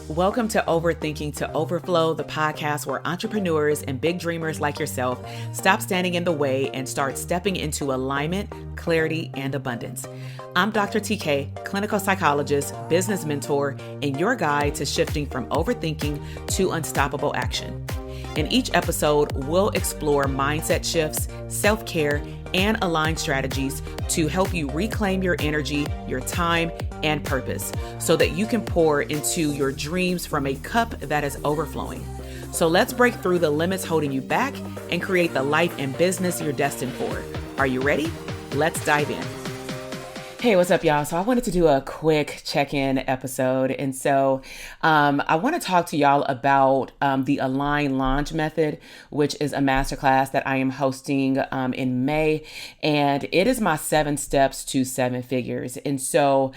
Welcome to Overthinking to Overflow, the podcast where entrepreneurs and big dreamers like yourself stop standing in the way and start stepping into alignment, clarity, and abundance. I'm Dr. TK, clinical psychologist, business mentor, and your guide to shifting from overthinking to unstoppable action. In each episode, we'll explore mindset shifts, self-care, and aligned strategies to help you reclaim your energy, your time, and purpose so that you can pour into your dreams from a cup that is overflowing. So let's break through the limits holding you back and create the life and business you're destined for. Are you ready? Let's dive in. Hey, what's up, y'all? So I wanted to do a quick check-in episode. And so I want to talk to y'all about the Align Launch Method, which is a masterclass that I am hosting in May. And it is my 7 steps to 7 figures. And so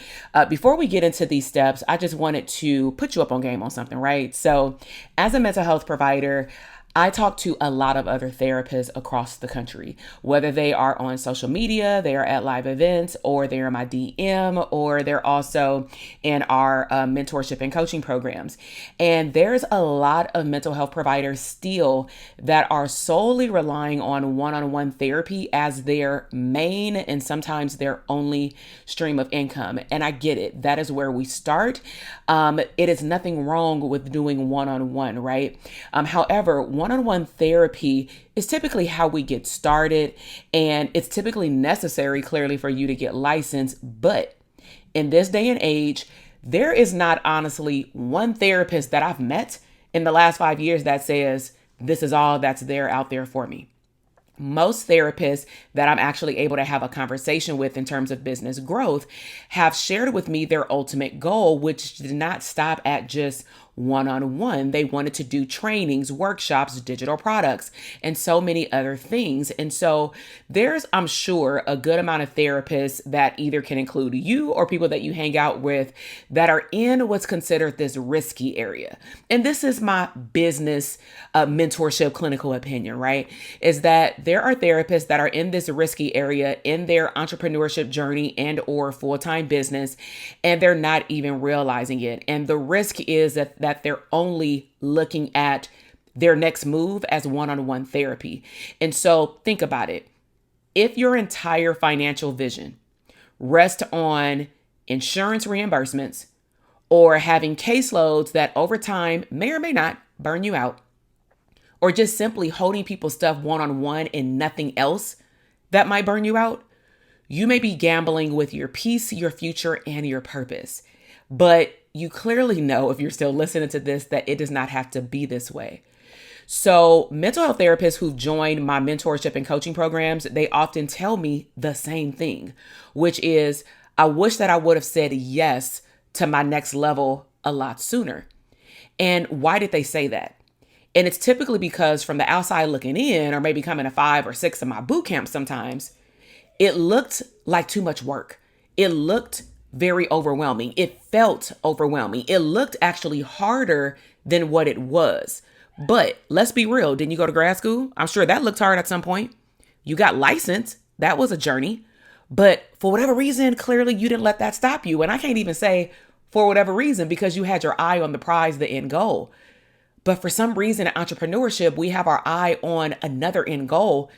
before we get into these steps, I just wanted to put you up on game on something, right? So as a mental health provider, I talk to a lot of other therapists across the country, whether they are on social media, they are at live events, or they're in my DM, or they're also in our mentorship and coaching programs. And there's a lot of mental health providers still that are solely relying on one-on-one therapy as their main and sometimes their only stream of income. And I get it. That is where we start. It is nothing wrong with doing one-on-one, right? However, one-on-one therapy is typically how we get started, and it's typically necessary, clearly, for you to get licensed. But in this day and age, there is not honestly one therapist that I've met in the last 5 years that says, this is all that's there out there for me. Most therapists that I'm actually able to have a conversation with in terms of business growth have shared with me their ultimate goal, which did not stop at just one-on-one. They wanted to do trainings, workshops, digital products, and so many other things. And so there's, I'm sure, a good amount of therapists that either can include you or people that you hang out with that are in what's considered this risky area. And this is my business mentorship clinical opinion, right? Is that there are therapists that are in this risky area in their entrepreneurship journey and or full-time business, and they're not even realizing it. And the risk is that they're only looking at their next move as one-on-one therapy. And so think about it. If your entire financial vision rests on insurance reimbursements or having caseloads that over time may or may not burn you out, or just simply holding people's stuff one-on-one and nothing else that might burn you out, you may be gambling with your peace, your future, and your purpose. But you clearly know, if you're still listening to this, that it does not have to be this way. So mental health therapists who've joined my mentorship and coaching programs, they often tell me the same thing, which is, I wish that I would have said yes to my next level a lot sooner. And why did they say that? And it's typically because from the outside looking in, or maybe coming to 5 or 6 of my boot camps sometimes, it looked like too much work. It looked very overwhelming. It felt overwhelming. It looked actually harder than what it was. But let's be real. Didn't you go to grad school? I'm sure that looked hard at some point. You got licensed. That was a journey. But for whatever reason, clearly you didn't let that stop you. And I can't even say for whatever reason, because you had your eye on the prize, the end goal. But for some reason in entrepreneurship, we have our eye on another end goal.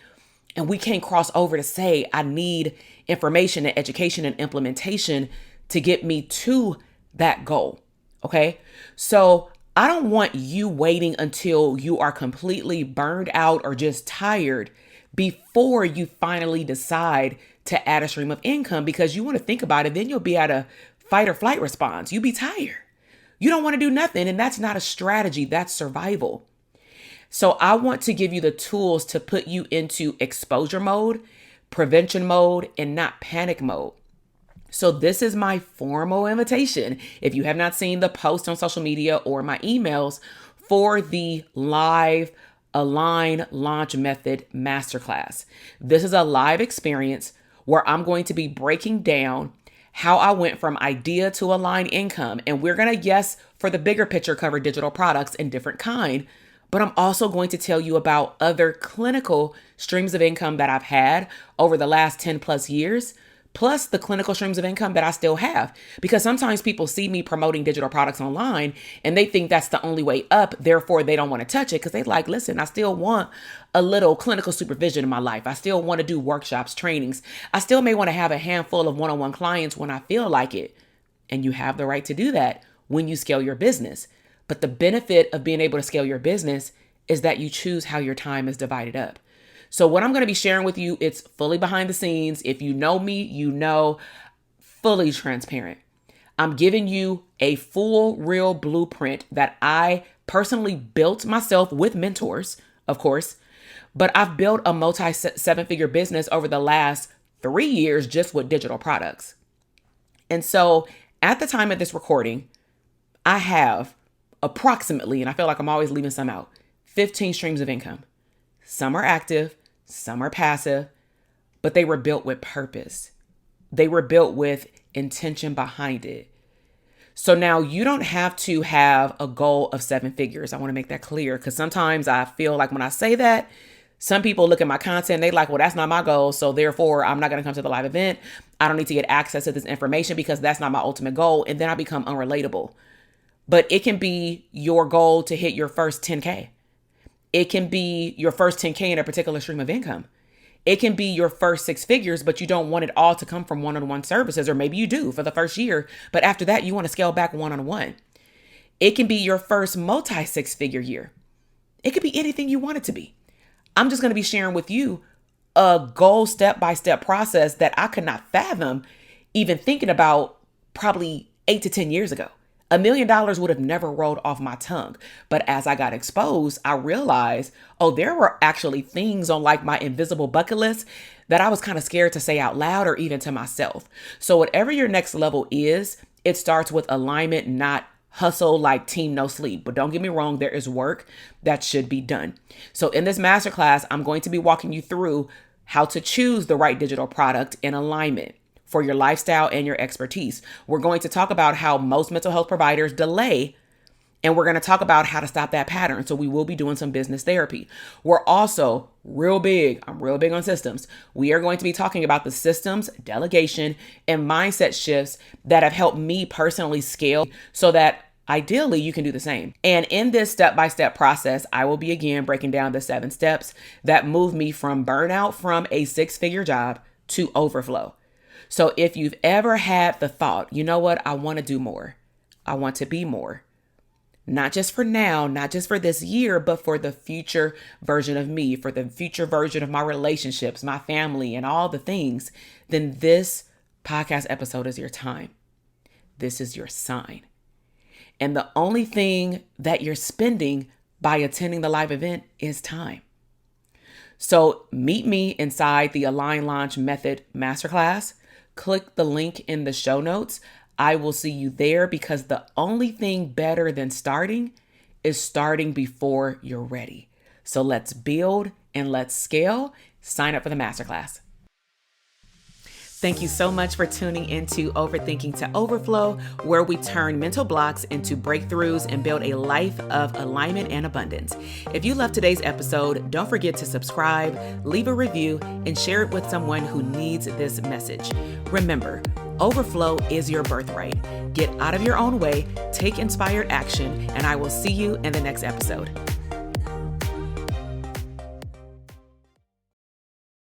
And we can't cross over to say, I need information and education and implementation to get me to that goal. Okay. So I don't want you waiting until you are completely burned out or just tired before you finally decide to add a stream of income, because you want to think about it. Then you'll be at a fight or flight response. You'll be tired. You don't want to do nothing. And that's not a strategy. That's survival. So I want to give you the tools to put you into exposure mode, prevention mode, and not panic mode. So this is my formal invitation. If you have not seen the post on social media or my emails for the live Align Launch Method Masterclass. This is a live experience where I'm going to be breaking down how I went from idea to align income. And we're going to, yes, for the bigger picture, cover digital products and different kind. But I'm also going to tell you about other clinical streams of income that I've had over the last 10 plus years, plus the clinical streams of income that I still have. Because sometimes people see me promoting digital products online and they think that's the only way up. Therefore, they don't want to touch it because they like, listen, I still want a little clinical supervision in my life. I still want to do workshops, trainings. I still may want to have a handful of one-on-one clients when I feel like it. And you have the right to do that when you scale your business. But the benefit of being able to scale your business is that you choose how your time is divided up. So what I'm going to be sharing with you, it's fully behind the scenes. If you know me, you know, fully transparent. I'm giving you a full, real blueprint that I personally built myself with mentors, of course, but I've built a multi-seven-figure business over the last 3 years just with digital products. And so at the time of this recording, I have approximately, and I feel like I'm always leaving some out, 15 streams of income. Some are active, some are passive, but they were built with purpose. They were built with intention behind it. So now you don't have to have a goal of 7 figures. I want to make that clear because sometimes I feel like when I say that, some people look at my content, they like, well, that's not my goal. So therefore, I'm not going to come to the live event. I don't need to get access to this information because that's not my ultimate goal. And then I become unrelatable. But it can be your goal to hit your first 10K. It can be your first 10K in a particular stream of income. It can be your first 6 figures, but you don't want it all to come from one-on-one services, or maybe you do for the first year, but after that, you want to scale back one-on-one. It can be your first multi-6-figure year. It could be anything you want it to be. I'm just going to be sharing with you a goal step-by-step process that I could not fathom even thinking about probably 8 to 10 years ago. $1 million would have never rolled off my tongue. But as I got exposed, I realized, oh, there were actually things on like my invisible bucket list that I was kind of scared to say out loud or even to myself. So whatever your next level is, it starts with alignment, not hustle like team no sleep. But don't get me wrong, there is work that should be done. So in this masterclass, I'm going to be walking you through how to choose the right digital product in alignment for your lifestyle and your expertise. We're going to talk about how most mental health providers delay, and we're going to talk about how to stop that pattern. So we will be doing some business therapy. We're also I'm real big on systems. We are going to be talking about the systems, delegation, and mindset shifts that have helped me personally scale so that ideally you can do the same. And in this step-by-step process, I will be again breaking down the 7 steps that move me from burnout from a 6-figure job to overflow. So if you've ever had the thought, you know what, I want to do more. I want to be more. Not just for now, not just for this year, but for the future version of me, for the future version of my relationships, my family, and all the things, then this podcast episode is your time. This is your sign. And the only thing that you're spending by attending the live event is time. So meet me inside the Align Launch Method Masterclass. Click the link in the show notes. I will see you there because the only thing better than starting is starting before you're ready. So let's build and let's scale. Sign up for the masterclass. Thank you so much for tuning into Overthinking to Overflow, where we turn mental blocks into breakthroughs and build a life of alignment and abundance. If you loved today's episode, don't forget to subscribe, leave a review, and share it with someone who needs this message. Remember, overflow is your birthright. Get out of your own way, take inspired action, and I will see you in the next episode.